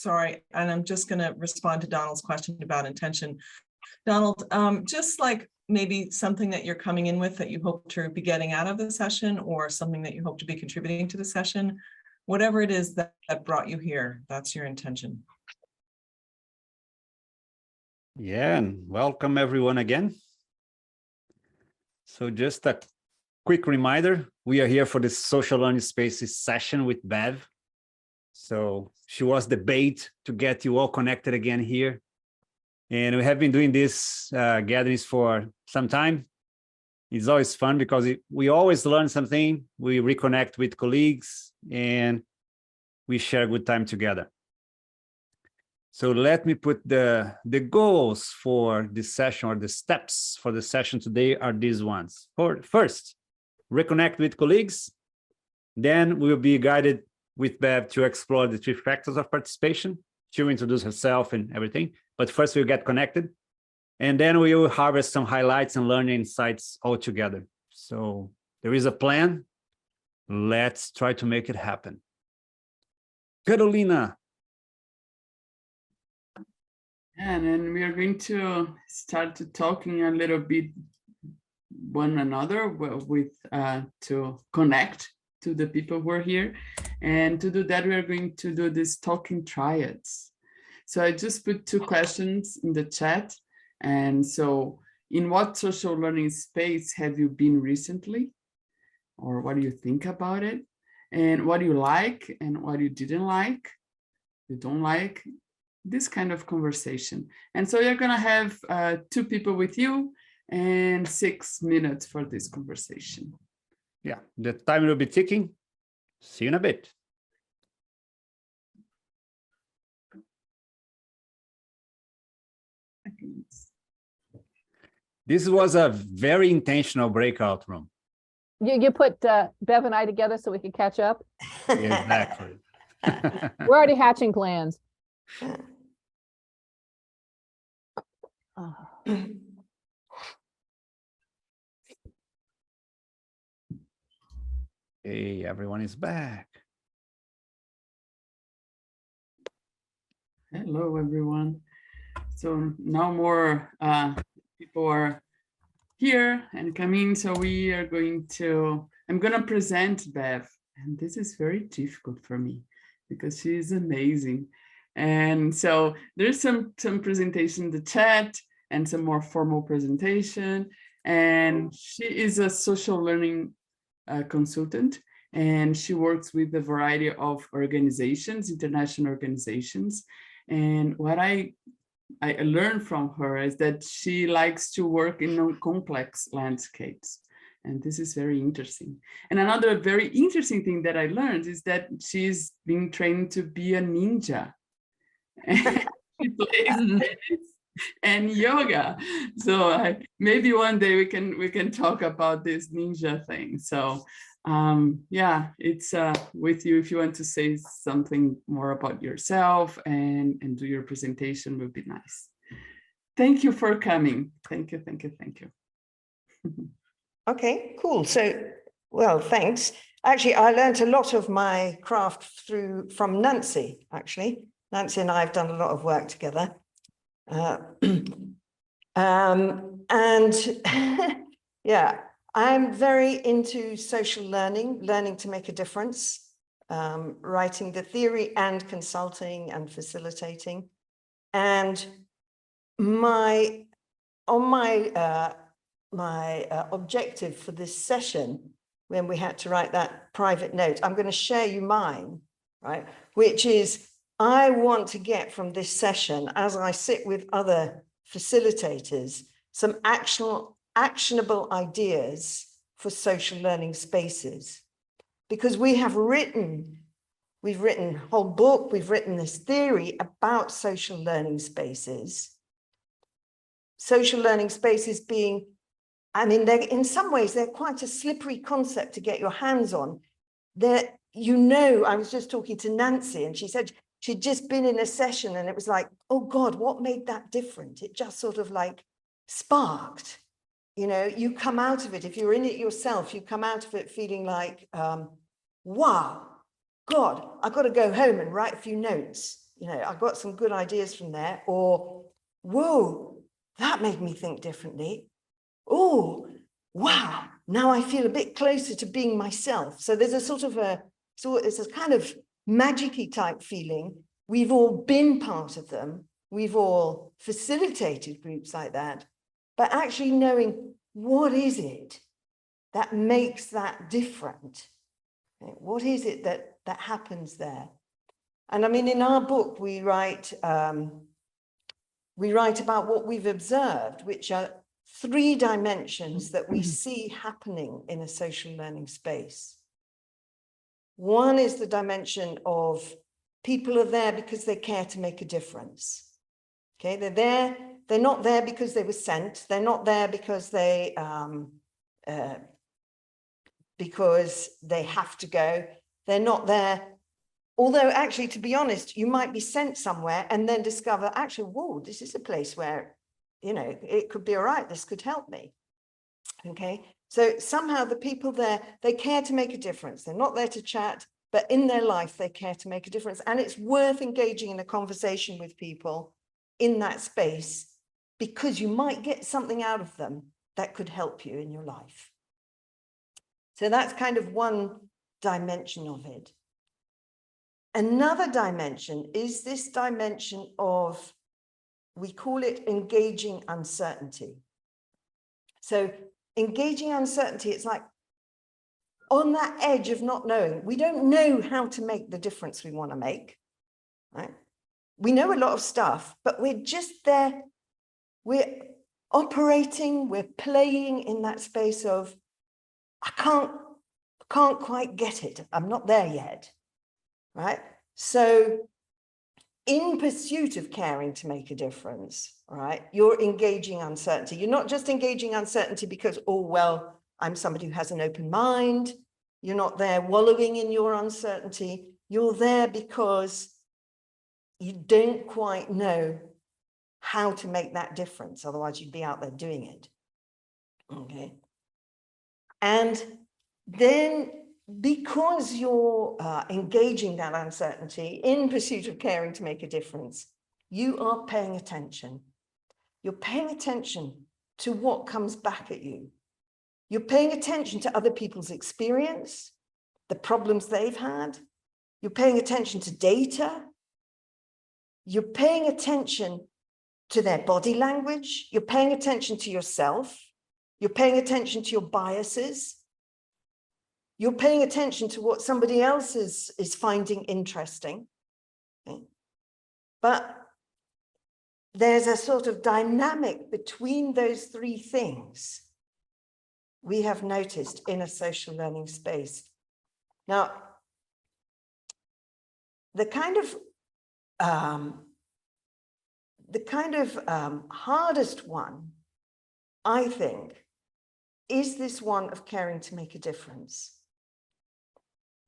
sorry, and I'm just going to respond to Donald's question about intention. Donald, just like maybe something that you're coming in with that you hope to be getting out of the session, or something that you hope to be contributing to the session, whatever it is that brought you here, that's your intention. Yeah, and welcome everyone again. So just a quick reminder, we are here for the Social Learning Spaces session with Bev. So she was the bait to get you all connected again here. And we have been doing these gatherings for some time. It's always fun because we always learn something, we reconnect with colleagues, and we share a good time together. So let me put the goals for this session, or the steps for the session today are these ones. First, reconnect with colleagues. Then we'll be guided with Bev to explore the 3 factors of participation. She'll introduce herself and everything, but first we'll get connected. And then we will harvest some highlights and learning insights all together. So there is a plan. Let's try to make it happen. Carolina. And then we are going to start to talking a little bit one another with to connect to the people who are here. And to do that, we are going to do this talking triads. So I just put 2 questions in the chat. And so, in what social learning space have you been recently? Or what do you think about it? And what do you like and what you didn't like? You don't like? This kind of conversation. And so you're gonna have 2 people with you and 6 minutes for this conversation. Yeah, the time will be ticking. See you in a bit. This was a very intentional breakout room. You put Bev and I together so we could catch up? Exactly. We're already hatching plans. Oh. Hey, everyone is back. Hello, everyone. So now more people are here and coming. So we are going to, I'm going to present Bev. And this is very difficult for me because she is amazing. And so there's some presentation in the chat and some more formal presentation. And she is a social learning consultant, and she works with a variety of organizations, international organizations. And what I learned from her is that she likes to work in complex landscapes. And this is very interesting. And another very interesting thing that I learned is that she's being trained to be a ninja. She plays tennis and yoga. So maybe one day we can talk about this ninja thing. So yeah, it's with you if you want to say something more about yourself and do your presentation would be nice. Thank you for coming. Thank you, thank you, thank you. Okay, cool. So, well, thanks. Actually, I learned a lot of my craft from Nancy, actually. Nancy and I have done a lot of work together. And yeah, I'm very into social learning to make a difference, writing the theory and consulting and facilitating. And my objective for this session, when we had to write that private note, I'm going to share you mine, right? Which is, I want to get from this session, as I sit with other facilitators, some actionable ideas for social learning spaces. Because we've written a whole book, we've written this theory about social learning spaces. Social learning spaces being, I mean, in some ways, they're quite a slippery concept to get your hands on. I was just talking to Nancy and she said she'd just been in a session and it was like, oh God, what made that different? It just sort of like sparked, you know, you come out of it. If you're in it yourself, you come out of it feeling like, wow, God, I've got to go home and write a few notes. you know, I got some good ideas from there, or, whoa, that made me think differently. Oh, wow, now I feel a bit closer to being myself. So there's a sort of it's a kind of magic-y type feeling. We've all been part of them. We've all facilitated groups like that, but actually knowing what is it that makes that different? What is it that happens there? And I mean, in our book, we write about what we've observed, which are 3 dimensions that we see happening in a social learning space. One is the dimension of people are there because they care to make a difference. Okay, they're there. They're not there because they were sent. They're not there because they have to go. They're not there. Although actually, to be honest, you might be sent somewhere and then discover, actually, whoa, this is a place where, you know, it could be all right. This could help me. Okay. So somehow the people there, they care to make a difference. They're not there to chat, but in their life, they care to make a difference. And it's worth engaging in a conversation with people in that space, because you might get something out of them that could help you in your life. So that's kind of one dimension of it. Another dimension is this dimension of, we call it engaging uncertainty. So engaging uncertainty, it's like on that edge of not knowing. We don't know how to make the difference we want to make, right? We know a lot of stuff, but we're just there. We're operating, we're playing in that space of, I can't quite get it. I'm not there yet, right? So in pursuit of caring to make a difference, right, you're engaging uncertainty. You're not just engaging uncertainty because, oh, well, I'm somebody who has an open mind. You're not there wallowing in your uncertainty. You're there because you don't quite know how to make that difference. Otherwise, you'd be out there doing it. Okay. And then because you're engaging that uncertainty in pursuit of caring to make a difference, you are paying attention. You're paying attention to what comes back at you. You're paying attention to other people's experience, the problems they've had. You're paying attention to data. You're paying attention to their body language. You're paying attention to yourself. You're paying attention to your biases. You're paying attention to what somebody else is finding interesting. Okay. But there's a sort of dynamic between those 3 things we have noticed in a social learning space. Now, the kind of hardest one, I think, is this one of caring to make a difference.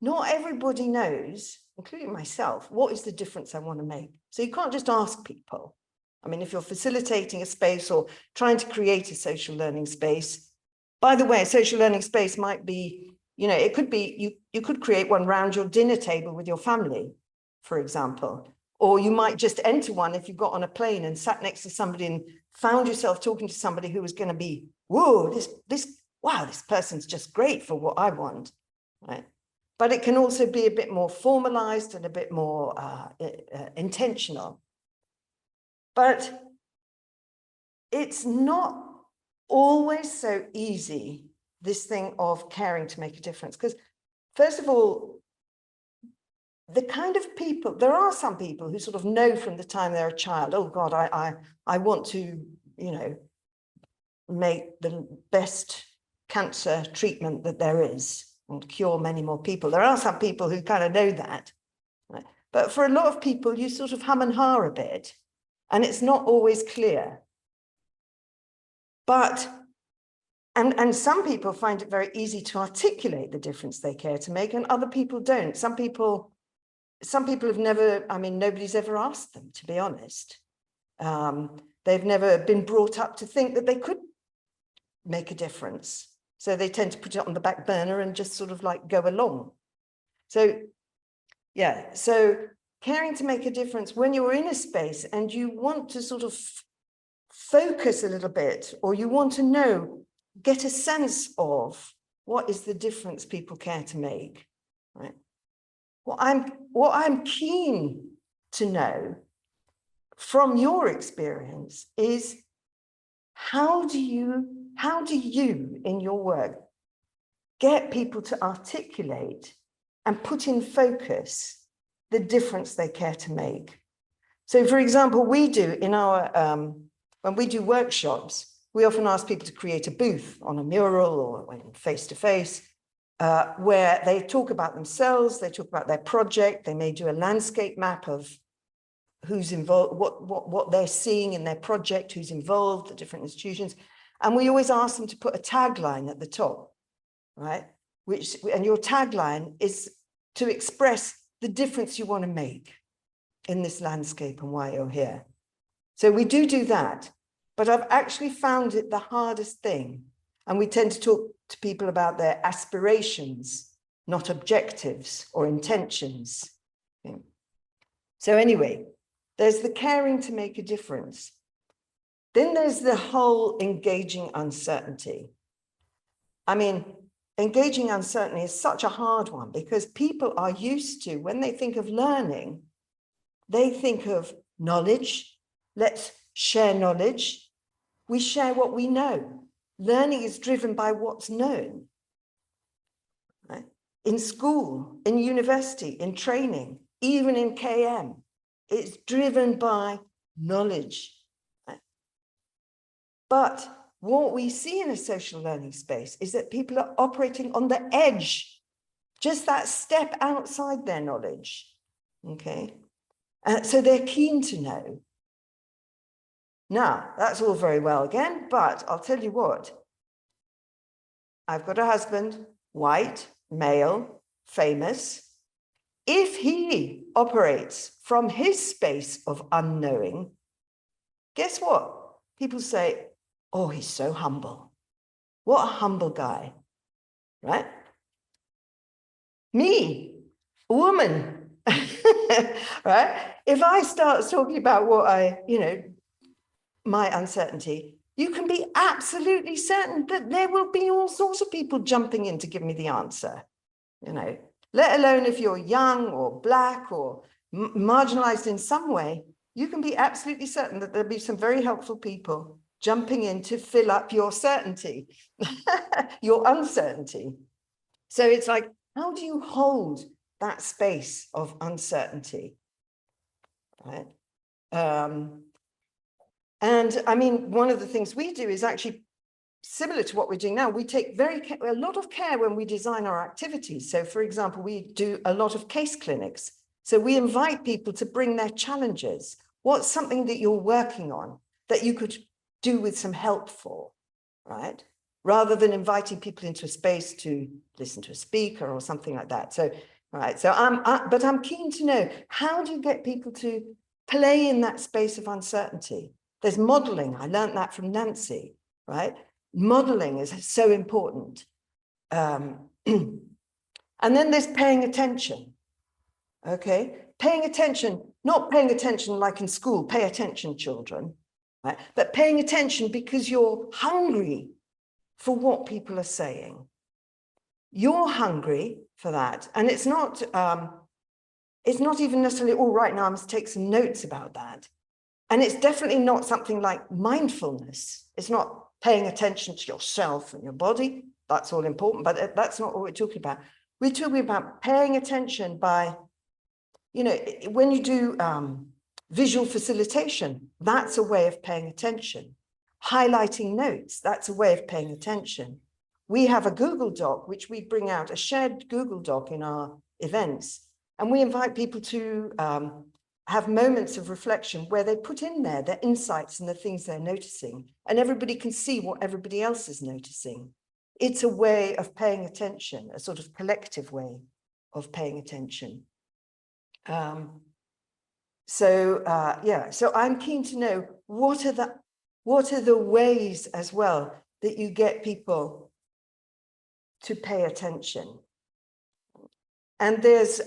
Not everybody knows, including myself, what is the difference I want to make. So you can't just ask people. I mean, if you're facilitating a space or trying to create a social learning space, by the way, a social learning space might be, you know, it could be, you could create one around your dinner table with your family, for example. Or you might just enter one if you got on a plane and sat next to somebody and found yourself talking to somebody who was going to be, whoa, wow, this person's just great for what I want, right? But it can also be a bit more formalized and a bit more intentional. But it's not always so easy, this thing of caring to make a difference. Because first of all, the kind of people, there are some people who sort of know from the time they're a child, oh God, I want to, you know, make the best cancer treatment that there is and cure many more people. There are some people who kind of know that, right? But for a lot of people, you sort of hum and ha a bit, and it's not always clear. But, and some people find it very easy to articulate the difference they care to make, and other people don't. Some people have never, I mean, nobody's ever asked them, to be honest. They've never been brought up to think that they could make a difference. So they tend to put it on the back burner and just sort of like go along. So, yeah, so caring to make a difference when you're in a space and you want to sort of focus a little bit, or you want to know, get a sense of what is the difference people care to make, right? What I'm keen to know from your experience is how do you in your work get people to articulate and put in focus the difference they care to make? So for example, we do in our when we do workshops, we often ask people to create a booth on a mural or face-to-face, where they talk about themselves, they talk about their project, they may do a landscape map of who's involved, what they're seeing in their project, who's involved, the different institutions. And we always ask them to put a tagline at the top, right? And your tagline is to express the difference you want to make in this landscape and why you're here. So we do that, but I've actually found it the hardest thing. And we tend to talk to people about their aspirations, not objectives or intentions. Okay. So anyway, there's the caring to make a difference. Then there's the whole engaging uncertainty. I mean, engaging uncertainty is such a hard one because people are used to, when they think of learning, they think of knowledge. Let's share knowledge. We share what we know. Learning is driven by what's known. Right? In school, in university, in training, even in KM, it's driven by knowledge. Right? But what we see in a social learning space is that people are operating on the edge, just that step outside their knowledge. Okay. So they're keen to know. Now, that's all very well again, but I'll tell you what. I've got a husband, white, male, famous. If he operates from his space of unknowing, guess what? People say, oh, he's so humble. What a humble guy, right? Me, a woman, right? If I start talking about what my uncertainty, you can be absolutely certain that there will be all sorts of people jumping in to give me the answer, let alone if you're young or black or marginalized in some way, you can be absolutely certain that there'll be some very helpful people jumping in to fill up your certainty, your uncertainty. So it's like, how do you hold that space of uncertainty, right? And I mean, one of the things we do is actually similar to what we're doing now. We take a lot of care when we design our activities. So for example, we do a lot of case clinics. So we invite people to bring their challenges. What's something that you're working on that you could do with some help for, right? Rather than inviting people into a space to listen to a speaker or something like that. So, right. So but I'm keen to know, how do you get people to play in that space of uncertainty? There's modeling. I learned that from Nancy, right? Modeling is so important. And then there's paying attention, okay? Paying attention, not paying attention like in school, pay attention, children, right? But paying attention because you're hungry for what people are saying. You're hungry for that. And it's not even necessarily, all right, now I must take some notes about that. And it's definitely not something like mindfulness. It's not paying attention to yourself and your body. That's all important, but that's not what we're talking about. We're talking about paying attention by, when you do visual facilitation, that's a way of paying attention. Highlighting notes, that's a way of paying attention. We have a Google Doc, which we bring out, a shared Google Doc in our events. And we invite people to have moments of reflection where they put in there their insights and the things they're noticing, and everybody can see what everybody else is noticing. It's a way of paying attention, a sort of collective way of paying attention. So I'm keen to know, what are the ways as well that you get people to pay attention? And there's,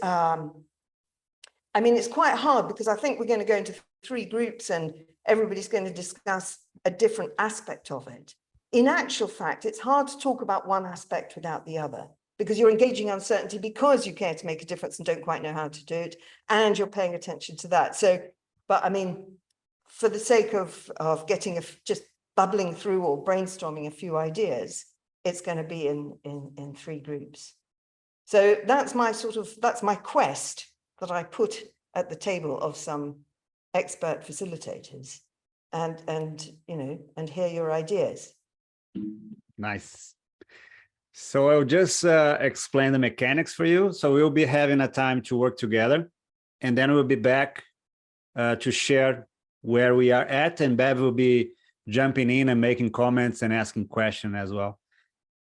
I I mean, it's quite hard because I think we're going to go into 3 groups and everybody's going to discuss a different aspect of it. In actual fact, it's hard to talk about one aspect without the other, because you're engaging uncertainty because you care to make a difference and don't quite know how to do it, and you're paying attention to that. So, but I mean, for the sake of getting just bubbling through or brainstorming a few ideas, it's going to be in 3 groups. So that's my quest that I put at the table of some expert facilitators, and you know, and hear your ideas. Nice. So I'll just explain the mechanics for you. So we'll be having a time to work together, and then we'll be back to share where we are at, and Bev will be jumping in and making comments and asking questions as well.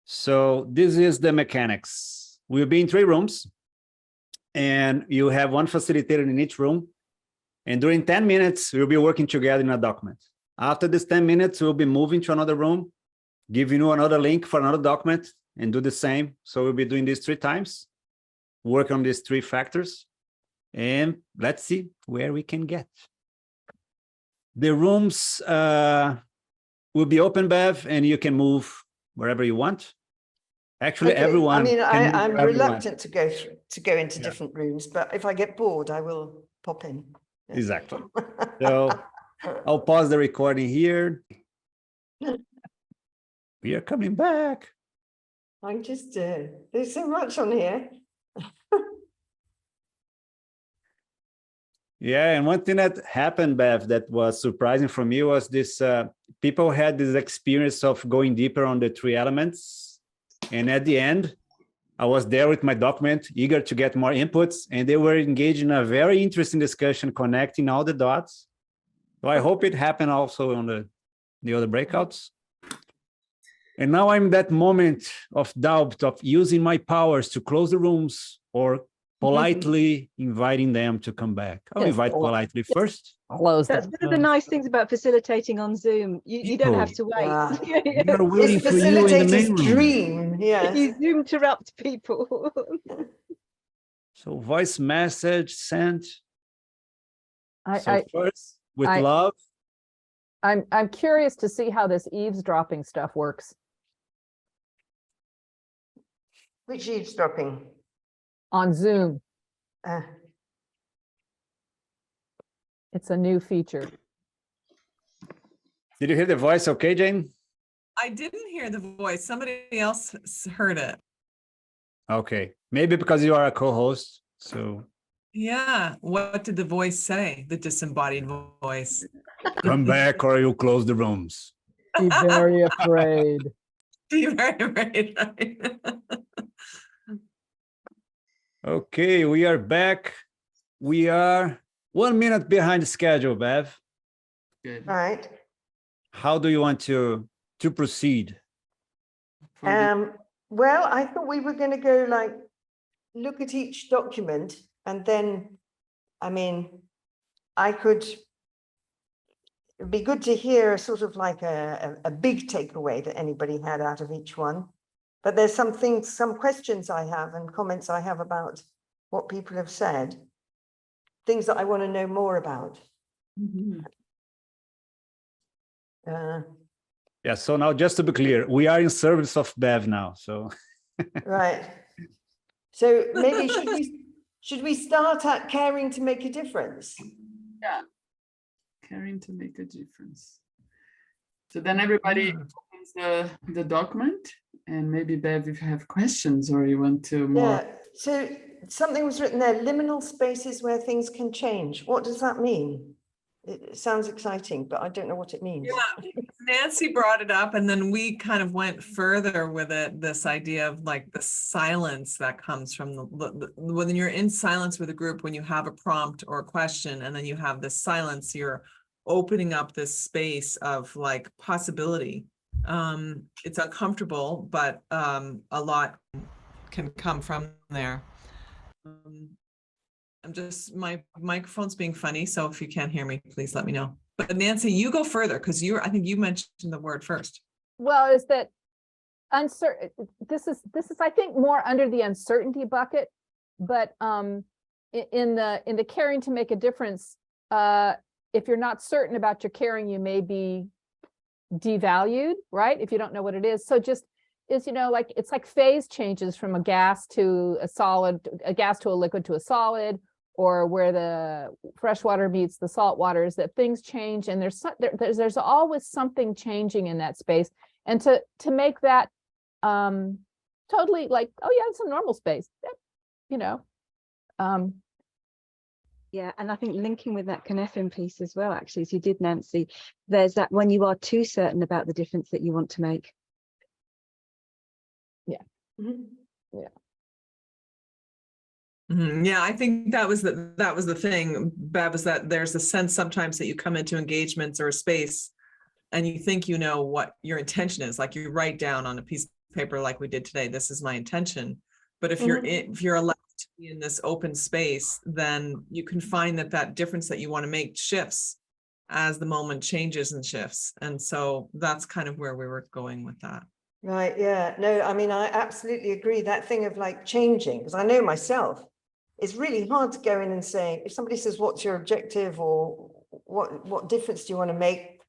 So this is the mechanics. We'll be in 3 rooms, and you have 1 facilitator in each room. And during 10 minutes, we'll be working together in a document. After this 10 minutes, we'll be moving to another room, giving you another link for another document, and do the same. So we'll be doing this 3 times, work on these 3 factors, and let's see where we can get. The rooms will be open, Bev, and you can move wherever you want. Actually, Okay, everyone. I mean, can move I'm wherever you want. reluctant to go into different rooms, but if I get bored, I will pop in. Yeah. Exactly. So I'll pause the recording here. We are coming back. I'm just, there's so much on here. Yeah, and one thing that happened, Bev, that was surprising for me was this, people had this experience of going deeper on the 3 elements. And at the end, I was there with my document, eager to get more inputs, and they were engaged in a very interesting discussion, connecting all the dots. So I hope it happened also on the other breakouts. And now I'm in that moment of doubt of using my powers to close the rooms or politely inviting them to come back. I'll Yes, invite or- politely first. Close That's them. one of the nice things about facilitating on Zoom. You don't have to wait. Yeah. We are waiting It's for you in the facilitator's main room. dream, yes. You Zoom interrupt people. So voice message sent. So first, with I- love. I'm curious to see how this eavesdropping stuff works Which eavesdropping? on Zoom. Uh, It's a new feature. Did you hear the voice okay, Jane? I didn't hear the voice. Somebody else heard it. Okay, maybe because you are a co-host, so Yeah. What did the voice say? The disembodied voice. come back or you close the rooms. Be very afraid. You're right. Okay, we are back. We are 1 minute behind the schedule, Bev. Good. right. How do you want to proceed? For the- Well, I thought we were going to go like, look at each document and then, I mean, it'd be good to hear sort of like a big takeaway that anybody had out of each one. But there's some questions I have and comments I have about what people have said, things that I want to know more about. Yeah, so now just to be clear, we are in service of Bev now, so. Right. So maybe should we start at caring to make a difference? Yeah. Caring to make a difference. So then everybody opens the document, and maybe Bev, if you have questions or you want to more. Yeah. So something was written there, liminal spaces where things can change. What does that mean? It sounds exciting, but I don't know what it means. Yeah, Nancy brought it up and then we kind of went further with it, this idea of like the silence that comes from when you're in silence with a group, when you have a prompt or a question and then you have this silence, you're opening up this space of like possibility. It's uncomfortable, but a lot can come from there. I'm just, my microphone's being funny, so if you can't hear me, please let me know. But Nancy, you go further because I think you mentioned the word first. Well, is that uncertain? This is I think more under the uncertainty bucket, but in the caring to make a difference, if you're not certain about your caring, you may be devalued, right? If you don't know what it is. So just is, like, it's like phase changes from a gas to a solid, a gas to a liquid to a solid, or where the fresh water meets the salt waters, that things change, and there's always something changing in that space. And to make that totally like, oh yeah, it's a normal space, Yeah, and I think linking with that convening piece as well, actually, as you did, Nancy, there's that when you are too certain about the difference that you want to make. Yeah. Yeah, I think that was the thing, Bev, is that there's a sense sometimes that you come into engagements or a space and you think you know what your intention is. Like you write down on a piece of paper like we did today, this is my intention. But if you're allowed to be in this open space, then you can find that difference that you want to make shifts as the moment changes and shifts. And so that's kind of where we were going with that. Right, yeah. No, I mean, I absolutely agree. That thing of like changing, because I know myself, it's really hard to go in and say, if somebody says, what's your objective, or what difference do you want to make?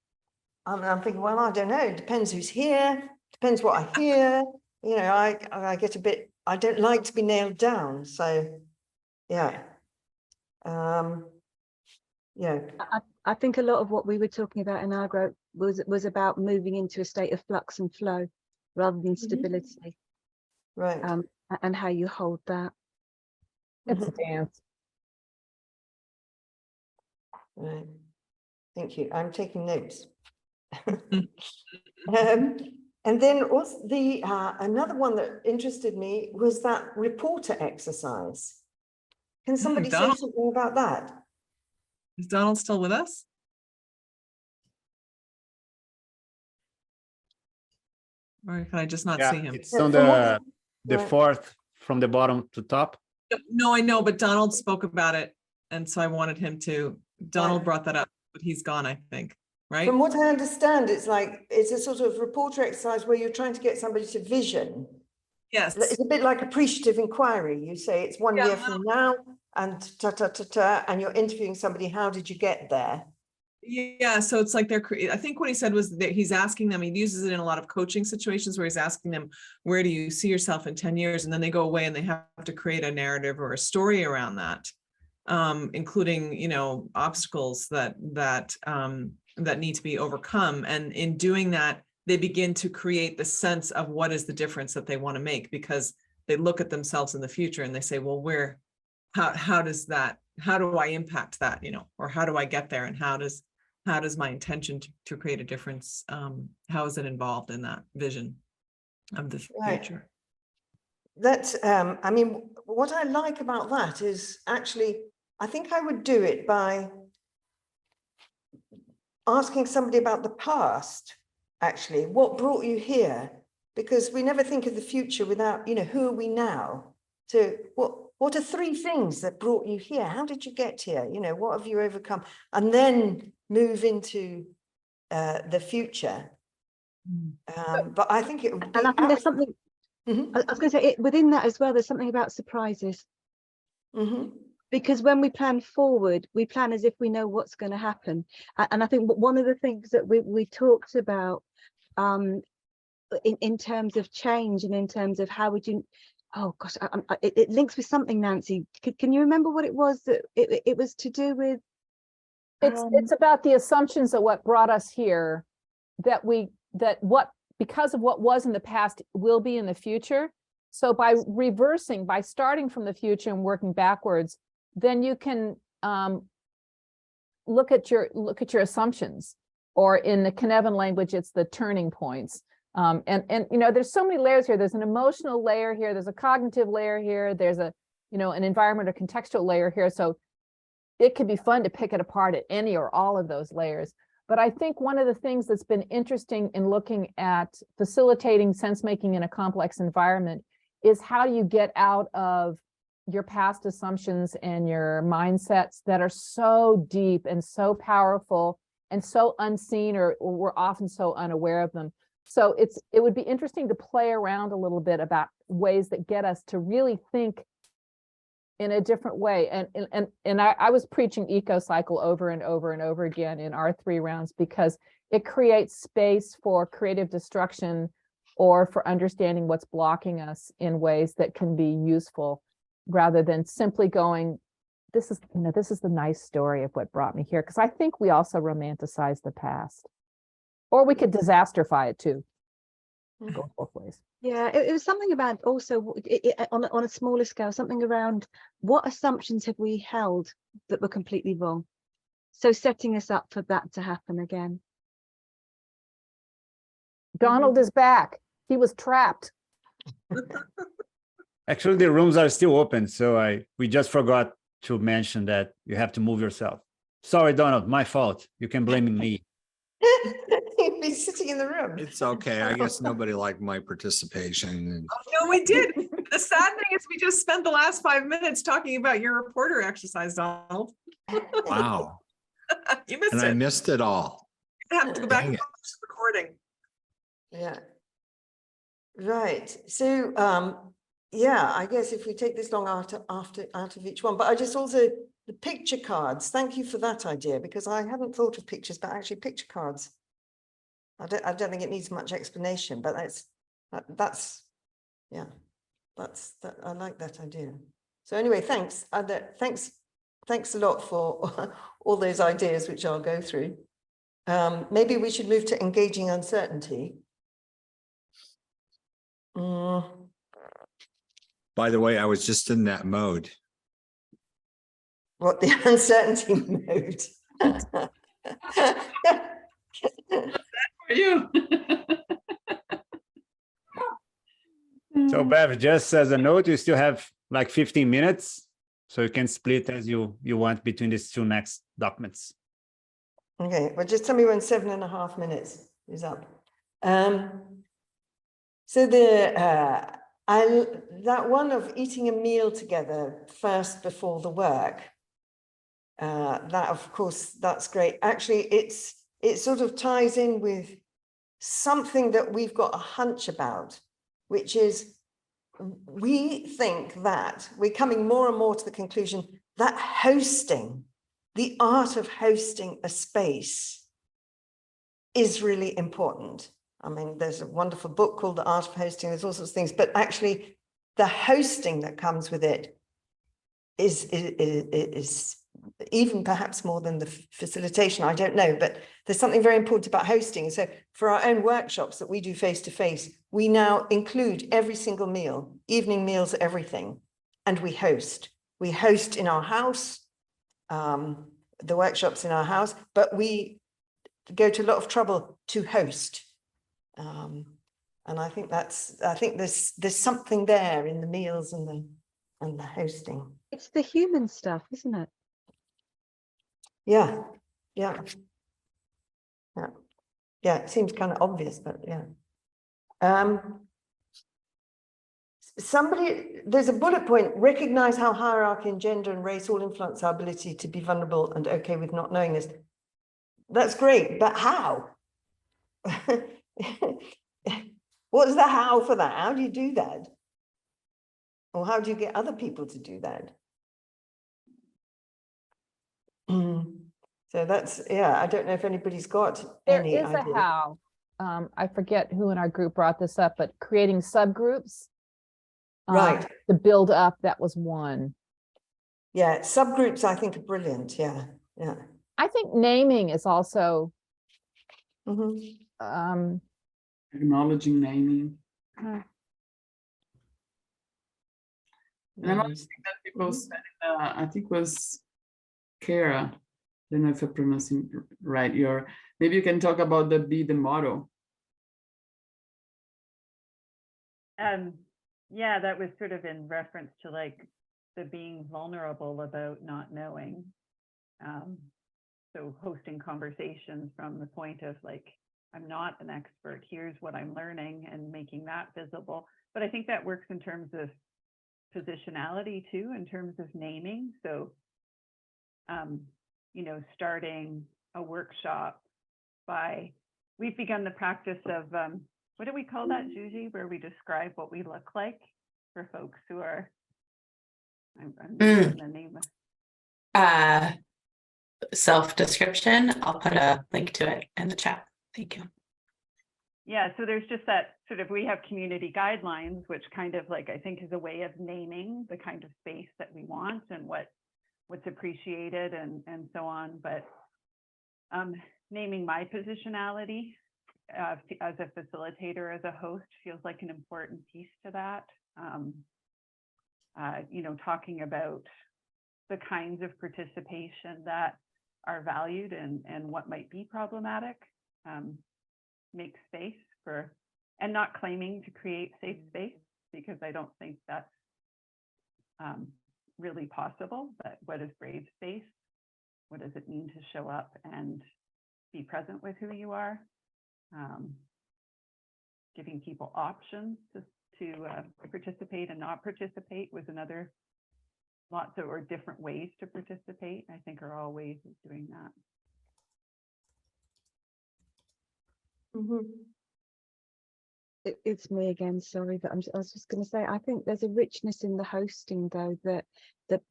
I'm thinking, well, I don't know. It depends who's here, depends what I hear. I get a bit, I don't like to be nailed down. So, yeah. Yeah. I think a lot of what we were talking about in our group was about moving into a state of flux and flow rather than stability. Right. And how you hold that. It's a dance. Right. Thank you. I'm taking notes. And then also the another one that interested me was that reporter exercise. Can somebody say Donald. something about that? Is Donald still with us? Or can I just not see him? It's on From the right. fourth from the bottom to top. No, I know, but Donald spoke about it. And so I wanted him to, Donald Right. brought that up, but he's gone, I think, right? From what I understand, it's a sort of reporter exercise where you're trying to get somebody to vision. Yes. It's a bit like appreciative inquiry. You say it's 1 year from now, and and you're interviewing somebody. How did you get there? Yeah, so it's like I think what he said was that he's asking them, he uses it in a lot of coaching situations where he's asking them, where do you see yourself in 10 years? And then they go away and they have to create a narrative or a story around that, including, obstacles that need to be overcome. And in doing that, they begin to create the sense of what is the difference that they want to make, because they look at themselves in the future and they say, well, how do I impact that, or how do I get there? And how does my intention to create a difference, how is it involved in that vision of the future? That's, I mean, what I like about that is actually, I think I would do it by asking somebody about the past, actually, what brought you here? Because we never think of the future without, who are we now? So what are 3 things that brought you here? How did you get here? What have you overcome? And then move into the future. But I think it would be, And I think there's something, I was going to say, within that as well, there's something about surprises. Because when we plan forward, we plan as if we know what's going to happen. And I think one of the things that we talked about in terms of change and in terms of how would you, oh gosh, it links with something, Nancy. Can you remember what it was that it was to do with? It's about the assumptions of what brought us here, because of what was in the past will be in the future. So by starting from the future and working backwards, then you can look at your assumptions, or in the Cynefin language, it's the turning points. And there's so many layers here. There's an emotional layer here. There's a cognitive layer here. There's an environment or contextual layer here. So it could be fun to pick it apart at any or all of those layers. But I think one of the things that's been interesting in looking at facilitating sense making in a complex environment is how do you get out of your past assumptions and your mindsets that are so deep and so powerful and so unseen, or we're often so unaware of them. So it would be interesting to play around a little bit about ways that get us to really think in a different way. And I was preaching eco cycle over and over and over again in our 3 rounds, because it creates space for creative destruction or for understanding what's blocking us in ways that can be useful, rather than simply going, this is the nice story of what brought me here. Because I think we also romanticize the past, or we could disasterify it too. Go both ways. Yeah, it was something about also on a smaller scale, something around what assumptions have we held that were completely wrong. So setting us up for that to happen again. Donald is back. He was trapped. Actually, the rooms are still open, so we just forgot to mention that you have to move yourself. Sorry, Donald, my fault. You can blame me. You'd be sitting in the room. It's okay. I guess nobody liked my participation. No, we did. The sad thing is we just spent the last 5 minutes talking about your reporter exercise, Donald. Wow. You missed And I it. missed it all. You have to go back Dang and it. watch the recording. Yeah. Right. So, yeah, I guess if we take this long out of each one, but I just also, the picture cards, thank you for that idea, because I hadn't thought of pictures, but actually picture cards. I don't think it needs much explanation, but that's yeah, I like that idea. So anyway, thanks. Thanks a lot for all those ideas, which I'll go through. Maybe we should move to engaging uncertainty. By the way, I was just in that mode. What, the uncertainty mode? For you. So Bev, just as a note, you still have like 15 minutes, so you can split as you want between these 2 next documents. Okay, well, just tell me when 7.5 minutes is up. So that one of eating a meal together first before the work, that of course, that's great. Actually, it sort of ties in with something that we've got a hunch about, which is we think that we're coming more and more to the conclusion that hosting, the art of hosting a space, is really important. I mean, there's a wonderful book called The Art of Hosting, there's all sorts of things, but actually the hosting that comes with it is even perhaps more than the facilitation, I don't know, but there's something very important about hosting. So for our own workshops that we do face-to-face, we now include every single meal, evening meals, everything, and we host. We host in our house, the workshops in our house, but we go to a lot of trouble to host. And I think there's something there in the meals and the hosting. It's the human stuff, isn't it? Yeah. It seems kind of obvious, but yeah. There's a bullet point, recognize how hierarchy and gender and race all influence our ability to be vulnerable and okay with not knowing this. That's great, but how? What's the how for that? How do you do that? Or how do you get other people to do that? So that's, yeah, I don't know if anybody's got any idea. There is a how. I forget who in our group brought this up, but creating subgroups. Right. To build up, that was one. Yeah, subgroups I think are brilliant. Yeah. I think naming is also Acknowledging naming. And another thing that people said, I think was Kara, I don't know if I'm pronouncing right, maybe you can talk about be the motto. Yeah, that was sort of in reference to like the being vulnerable about not knowing. So hosting conversations from the point of like, I'm not an expert, here's what I'm learning, and making that visible. But I think that works in terms of positionality too, in terms of naming. So, starting a workshop we've begun the practice of, what do we call that, Juji, where we describe what we look like for folks who are I'm missing the name. Self-description. I'll put a link to it in the chat. Thank you. Yeah, so there's just that sort of, we have community guidelines, which kind of like, I think is a way of naming the kind of space that we want and what's appreciated and so on. But naming my positionality as a facilitator, as a host, feels like an important piece to that. You know, talking about the kinds of participation that are valued and what might be problematic, make space for, and not claiming to create safe space, because I don't think that's really possible. But what is brave space? What does it mean to show up and be present with who you are? Giving people options to participate and not participate was another. Lots of, or different ways to participate, I think, are all ways of doing that. It's me again, sorry, but I was just going to say, I think there's a richness in the hosting though that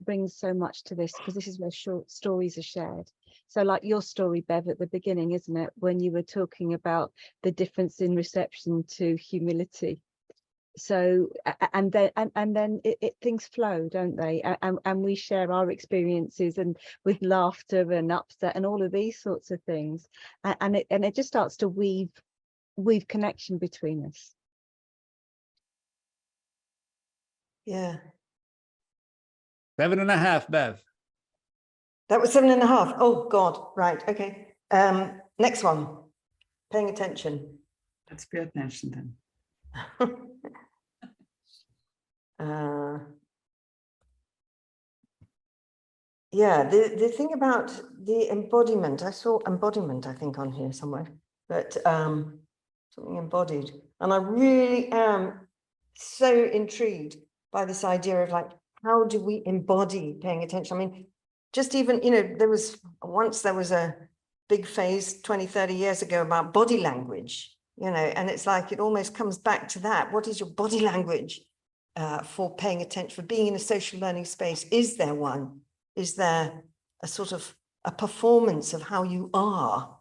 brings so much to this, because this is where short stories are shared. So like your story, Bev, at the beginning, isn't it, when you were talking about the difference in reception to humility. So and then things flow, don't they? And we share our experiences and with laughter and upset and all of these sorts of things, and it just starts to weave connection between us. Yeah. 7.5, Bev. That was 7.5. Oh God. Right. Okay. Next one. Paying attention. Let's pay attention then. Yeah, the thing about the embodiment, I saw embodiment, I think, on here somewhere, but something embodied. And I really am so intrigued by this idea of like, how do we embody paying attention? I mean, just even, you know, there was a big phase 20, 30 years ago about body language, you know, and it's like, it almost comes back to that. What is your body language for paying attention, for being in a social learning space? Is there one? Is there a sort of a performance of how you are?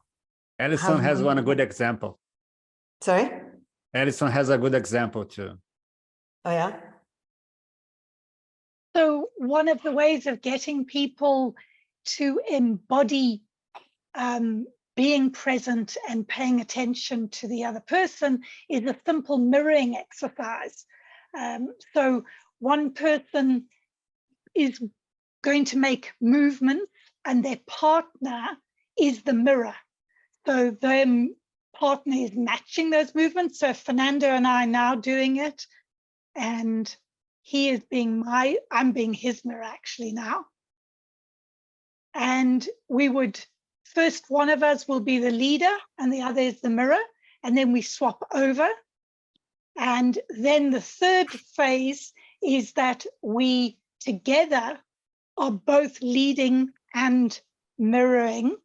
Alison has one good example. Sorry? Alison has a good example too. Oh, yeah? So one of the ways of getting people to embody being present and paying attention to the other person is a simple mirroring exercise. So one person is going to make movements and their partner is the mirror. So their partner is matching those movements. So Fernando and I are now doing it, and he is being I'm being his mirror actually now. And we would, first one of us will be the leader and the other is the mirror, and then we swap over. And then the third phase is that we together are both leading and mirroring.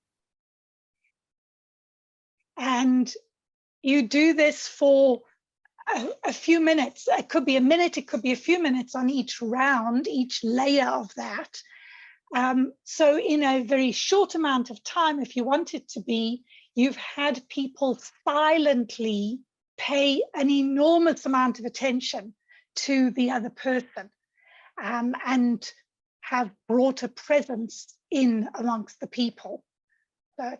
And you do this for a few minutes. It could be a minute, it could be a few minutes on each round, each layer of that. So in a very short amount of time, if you want it to be, you've had people silently pay an enormous amount of attention to the other person, and have brought a presence in amongst the people. So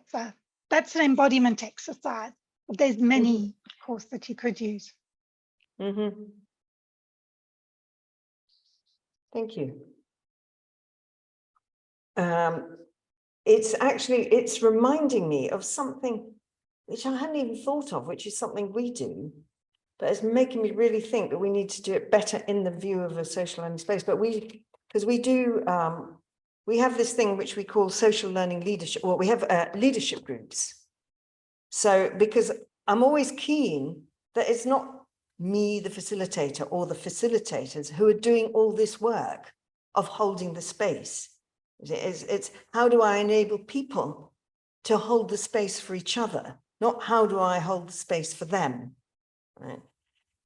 that's an embodiment exercise. But there's many, of course, that you could use. Thank you. It's reminding me of something which I hadn't even thought of, which is something we do, but it's making me really think that we need to do it better in the view of a social learning space. But we have this thing which we call social learning leadership, or we have leadership groups. So, because I'm always keen that it's not me, the facilitator, or the facilitators who are doing all this work of holding the space. It's how do I enable people to hold the space for each other, not how do I hold the space for them, right?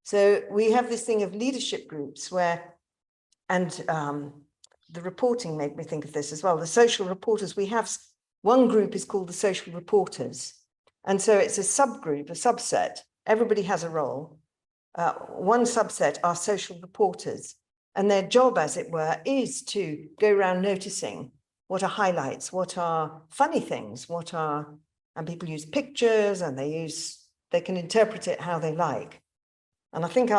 So we have this thing of leadership groups where, and the reporting made me think of this as well. The social reporters, we have one group is called the social reporters. And so it's a subgroup, a subset. Everybody has a role. One subset are social reporters. And their job, as it were, is to go around noticing what are highlights, what are funny things, and people use pictures and they can interpret it how they like. And I think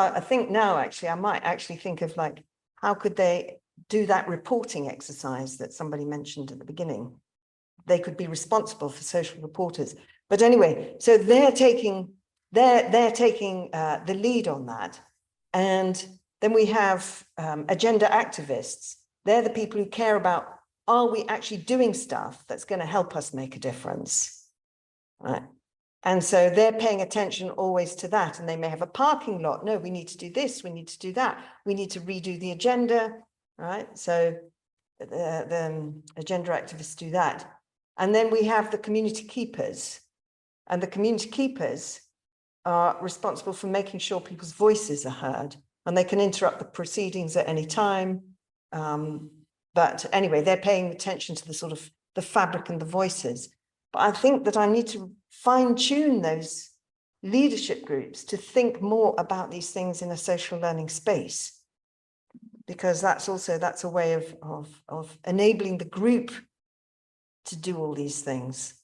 now actually, I might actually think of like, how could they do that reporting exercise that somebody mentioned at the beginning? They could be responsible for social reporters. But anyway, so they're taking the lead on that. And then we have agenda activists. They're the people who care about, are we actually doing stuff that's going to help us make a difference? Right. And so they're paying attention always to that. And they may have a parking lot. No, we need to do this. We need to do that. We need to redo the agenda. Right. So the agenda activists do that. And then we have the community keepers. And the community keepers are responsible for making sure people's voices are heard. And they can interrupt the proceedings at any time. But anyway, they're paying attention to the sort of the fabric and the voices. But I think that I need to fine-tune those leadership groups to think more about these things in a social learning space, because that's a way of enabling the group to do all these things.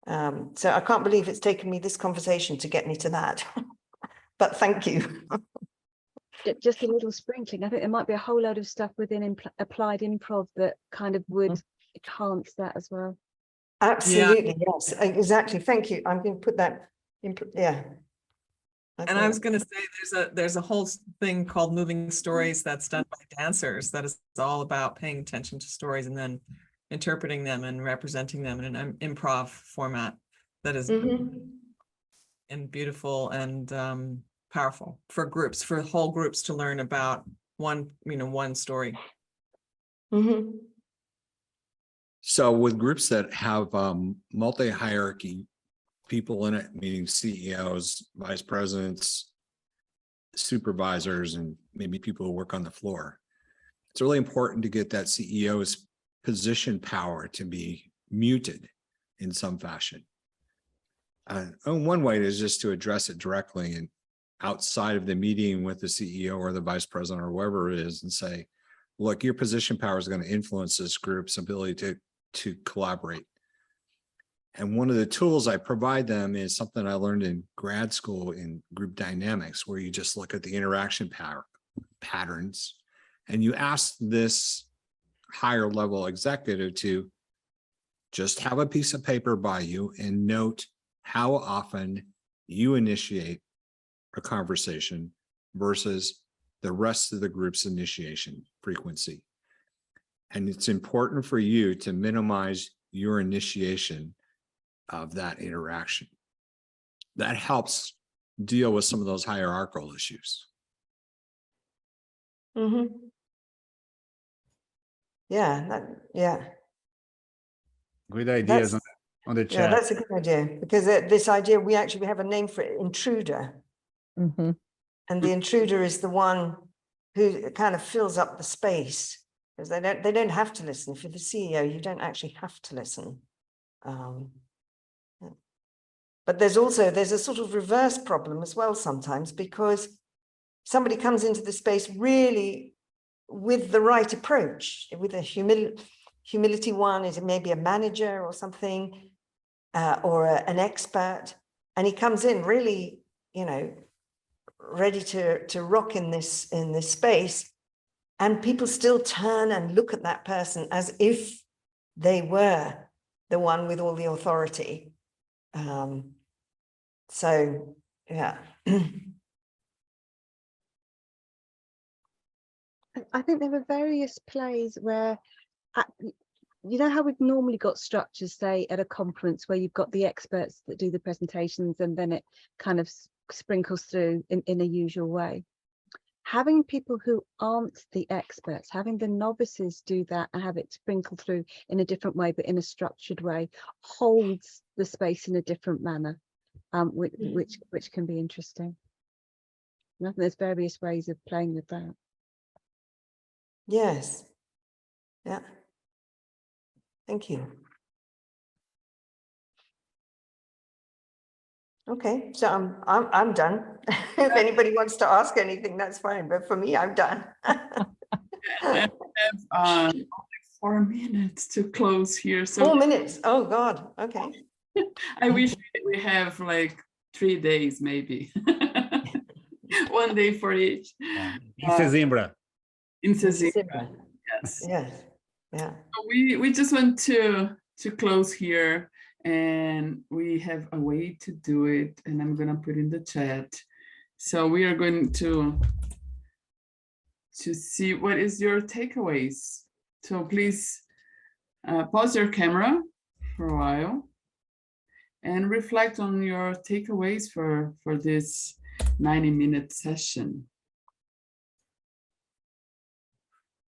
So I can't believe it's taken me this conversation to get me to that. But thank you. Just a little sprinkling. I think there might be a whole load of stuff within applied improv that kind of would enhance that as well. Absolutely, yes, exactly. Thank you. I'm going to put that in. Yeah. And I was going to say, there's a whole thing called moving stories that's done by dancers that is all about paying attention to stories and then interpreting them and representing them in an improv format that is and beautiful and powerful for groups, for whole groups to learn about one story. So with groups that have multi-hierarchy people in it, meaning CEOs, vice presidents, supervisors, and maybe people who work on the floor, it's really important to get that CEO's position power to be muted in some fashion. And one way is just to address it directly and outside of the meeting with the CEO or the vice president or whoever it is, and say, look, your position power is going to influence this group's ability to collaborate. And one of the tools I provide them is something I learned in grad school in group dynamics, where you just look at the interaction patterns and you ask this higher level executive to just have a piece of paper by you and note how often you initiate a conversation versus the rest of the group's initiation frequency. And it's important for you to minimize your initiation of that interaction. That helps deal with some of those hierarchical issues. Yeah. Good ideas on the chat. Yeah, that's a good idea, because this idea, we have a name for it, intruder. And the intruder is the one who kind of fills up the space, because they don't have to listen. If you're the CEO, you don't actually have to listen. But there's a sort of reverse problem as well sometimes, because somebody comes into the space really with the right approach, with a humility one, is it maybe a manager or something, or an expert, and he comes in really, ready to rock in this space, and people still turn and look at that person as if they were the one with all the authority. So yeah. I think there are various plays where, you know how we've normally got structures, say at a conference, where you've got the experts that do the presentations and then it kind of sprinkles through in a usual way. Having people who aren't the experts, having the novices do that and have it sprinkle through in a different way, but in a structured way, holds the space in a different manner, which can be interesting. And I think there's various ways of playing with that. Yes, Yeah. Thank you. Okay, so I'm done. If anybody wants to ask anything, that's fine. But for me, I'm done. I have 4 minutes to close here. So 4 minutes. Oh God. Okay. I wish we have like 3 days, maybe. 1 day for each. In Sesimbra. In Sesimbra, Sesimbra. yes. Yes. Yeah. We just want to close here, and we have a way to do it, and I'm gonna put in the chat. So we are going to see what is your takeaways. So please pause your camera for a while and reflect on your takeaways for this 90-minute session.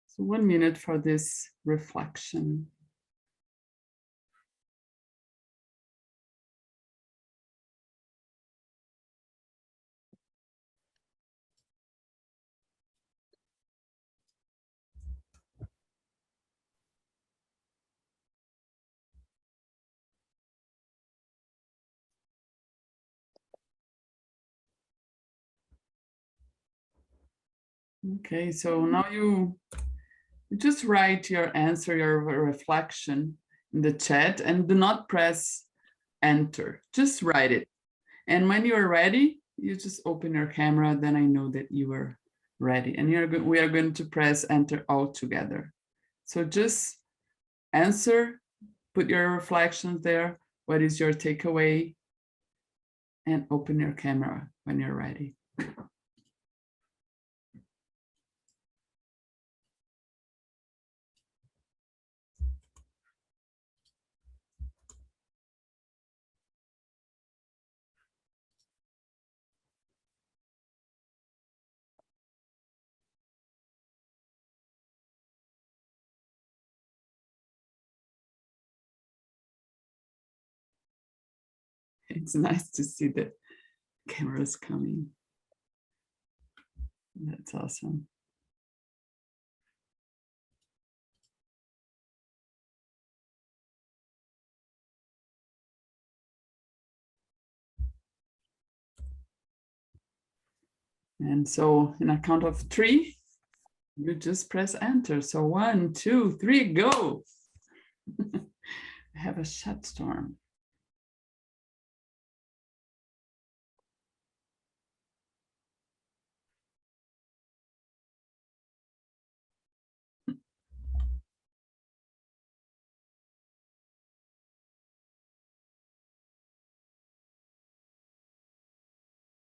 So 1 minute for this reflection. Okay, so now you just write your answer, your reflection in the chat, and do not press enter. Just write it. And when you are ready, you just open your camera, then I know that you are ready. And we are going to press enter all together. So just answer, put your reflections there. What is your takeaway? And open your camera when you're ready. It's nice to see the cameras coming. That's awesome. And so in a count of 3, you just press enter. So 1, 2, 3, go. I have a shut storm.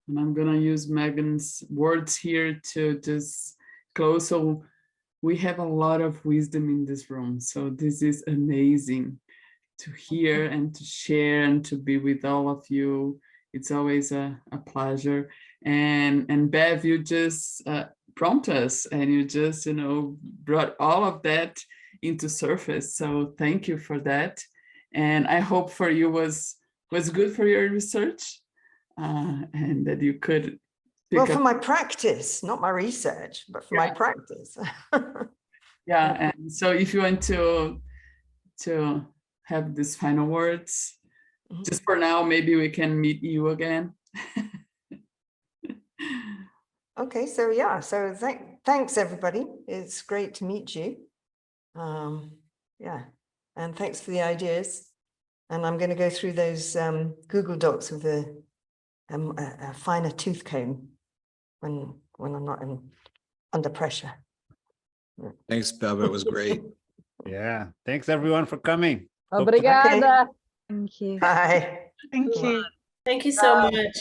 And I'm gonna use Megan's words here to just close. So we have a lot of wisdom in this room. So this is amazing to hear and to share and to be with all of you. It's always a pleasure. And Bev, you just prompt us, and you just, brought all of that into surface. So thank you for that. And I hope for you was good for your research, and that you could pick Well, for up. my practice, not my research, but for my practice. Yeah, and so if you want to have these final words, just for now, maybe we can meet you again. Okay, so yeah, so thanks everybody. It's great to meet you. Yeah, and thanks for the ideas. And I'm going to go through those Google Docs with a finer tooth comb when I'm not under pressure. Thanks, Bev. It was great. Yeah. Thanks everyone for coming. Obrigada. Thank you. Bye. Thank you. Thank you so much.